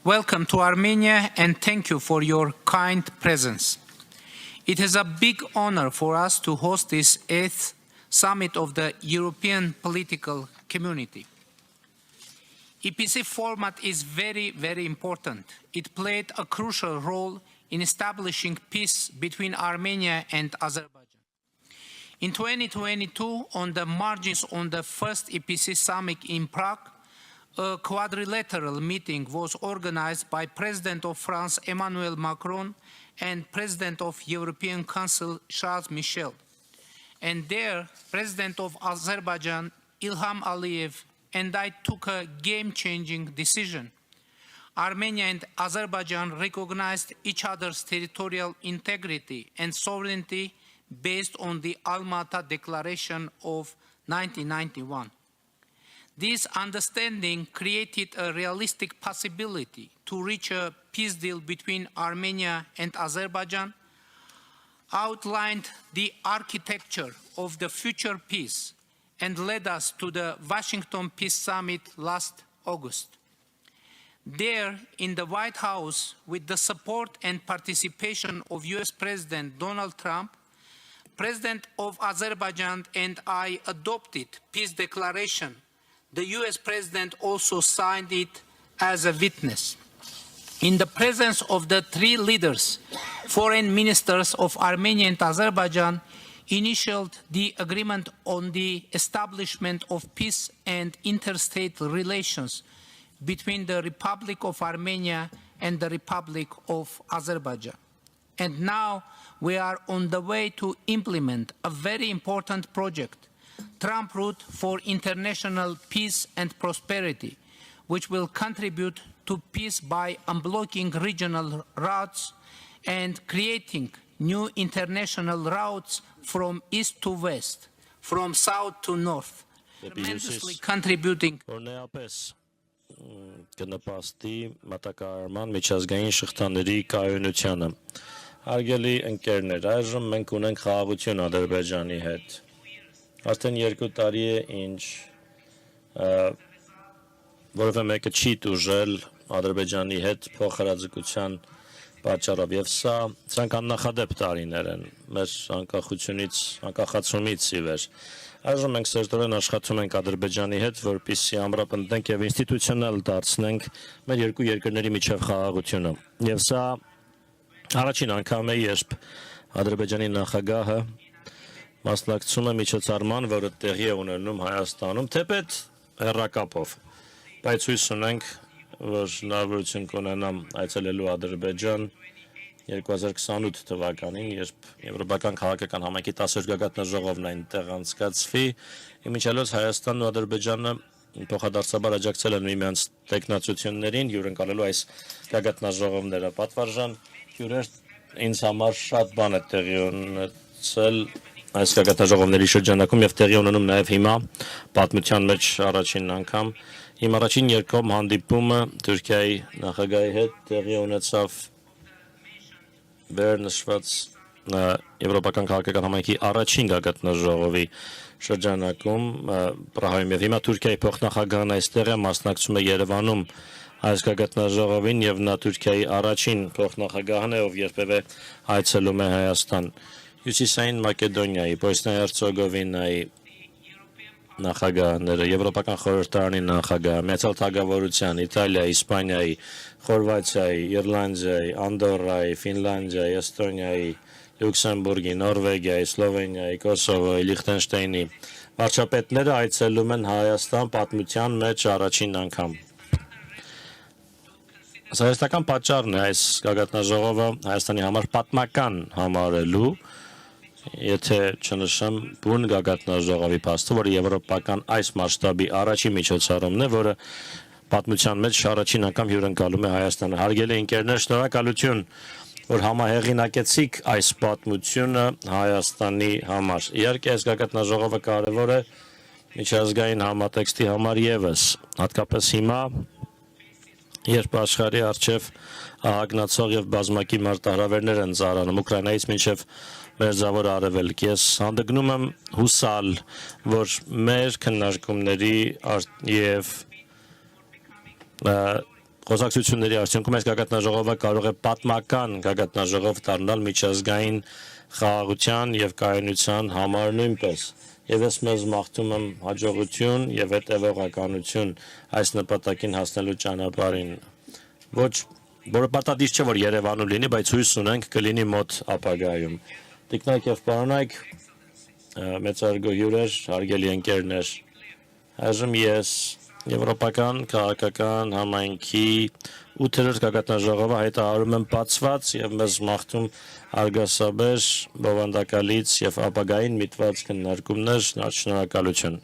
Welcome to Armenia and thank you for your kind presence. It is a big honor for us to host this 8th Summit of the European Political Community. EPC format is very, very important. It played a crucial role in establishing peace between Armenia and Azerbaijan. In 2022, on the margins on the first EPC summit in Prague, a quadrilateral meeting was organized by President of France Emmanuel Macron and President of European Council Charles Michel. And there, President of Azerbaijan Ilham Aliyev and I took a game-changing decision. Armenia and Azerbaijan recognized each other's territorial integrity and sovereignty based on the Alma-Ata Declaration of 1991. This understanding created a realistic possibility to reach a peace deal between Armenia and Azerbaijan, outlined the architecture of the future peace, and led us to the Washington Peace Summit last August. There, in the White House, with the support and participation of US President Donald Trump, President of Azerbaijan and I adopted peace declaration. The US President also signed it as a witness. In the presence of the three leaders, foreign ministers of Armenia and Azerbaijan initialed the agreement on the establishment of peace and interstate relations between the Republic of Armenia and the Republic of Azerbaijan. And now we are on the way to implement a very important project, Trump Route for International Peace and Prosperity, which will contribute to peace by unblocking regional routes and creating new international routes from east to west, from south to north, tremendously contributing. Կնպաստի մատակարարման միջազգային շղթաների կայունությանը։ Հարգելի ընկերներ, այժմ մենք ունենք խաղաղություն Ադրբեջանի հետ։ Արդեն 2 տարի է ինչ որևէ մեկը չի տուժել Ադրբեջանի հետ փոխհրաձգության պատճառով եւ սա ցանկանախադեպ տարիներ են մեր անկախացումից ի վեր։ Այժմ մենք սերտորեն աշխատում ենք Ադրբեջանի հետ, որպեսզի ամրապնդենք եւ ինստիտուցիոնալ դարձնենք մեր երկու երկրների միջև խաղաղությունը։ Եվ սա առաջին անգամ է, երբ Ադրբեջանի նախագահը մասնակցում է միջոցառման, որը տեղի է ունենում Հայաստանում, թեպետ հեռակապով։ Բայց հույս ունենք, որ հնարավորություն կունենամ այցելելու Ադրբեջան 2028 թվականին, երբ Եվրոպական քաղաքական համայնքի 10-րդ գագաթնաժողովն այնտեղ անցկացվի, իմիջիալոց Հայաստանն ու Ադրբեջանը փոխադարձաբար աջակցել են միմյանց տեխնացություններին, հյուրընկալելու այս գագաթնաժողովները։ Պատվարժան հյուրեր, ինձ համար շատ բան է տեղի ունեցել այս գագաթնաժողովների շրջանակում եւ տեղի ունենում նաեւ հիմա պատմության մեջ առաջին անգամ։ Իմ առաջին երկկողմ հանդիպումը Թուրքիայի նախագահի հետ տեղի ունեցավ վերնշված Եվրոպական քաղաքական համայնքի առաջին գագաթնաժողովի շրջանակում Պրահայում եւ հիմա Թուրքիայի փոխնախագահն այստեղ է, մասնակցում է Երևանում այս գագաթնաժողովին եւ նա Թուրքիայի առաջին փոխնախագահն է, ով երբևէ այցելում է Հայաստան։ Հյուսիսային Մակեդոնիայի, Բոսնիա-Հերցեգովինայի նախագահները, Եվրոպական խորհրդարանի նախագահ, Միացյալ Թագավորության, Իտալիայի, Իսպանիայի, Խորվաթիայի, Իռլանդիայի, Անդորրայի, Ֆինլանդիայի, Էստոնիայի, Լյուքսեմբուրգի, Նորվեգիայի, Սլովենիայի, Կոսովոյի, Լիխտենշտեյնի վարչապետները այցելում են Հայաստան պատմության մեջ առաջին անգամ։ Սահեստական պատճառն է այս գագաթնաժողովը Հայաստանի համար պատմական համարելու, եթե չնշեմ բուն գագաթնաժողովի փաստը, որը եվրոպական այս մասշտաբի առաջին միջոցառումն է, որը պատմության մեջ առաջին անգամ հյուրընկալում է Հայաստանը։ Հարգելի ընկերներ, շնորհակալություն, որ համահեղինակեցիք այս պատմությունը Հայաստանի համար։ Իհարկե, այս գագաթնաժողովը կարևոր է միջազգային համատեքստի համար եւս, հատկապես հիմա, երբ աշխարհի առջև ահագնացող եւ բազմակի մարտահրավերներ են ծառանում Ուկրաինայից մինչեւ Մերձավոր Արևելք։ Ես հանդգնում եմ հուսալ, որ մեր քննարկումների եւ խոսակցությունների արդյունքում այս գագաթնաժողովը կարող է պատմական գագաթնաժողով դառնալ միջազգային խաղաղության եւ կայունության համար նույնպես։ Եվ ես մեզ մաղթում եմ հաջողություն եւ հետեւողականություն այս նպատակին հասնելու ճանապարհին։ Ոչ, որը պատահից չէ, որ Երևանում լինի, բայց հույս ունենք կլինի մոտ ապագայում։ Տիկնայք եւ պարոնայք, մեծարգո հյուրեր, հարգելի ընկերներ, այժմ ես Եվրոպական քաղաքական համայնքի 8-րդ գագաթնաժողովը հայտարարում եմ բացված եւ մեզ մաղթում արգասաբեր, բովանդակալից եւ ապագային միտված քննարկումներ, շնորհակալություն։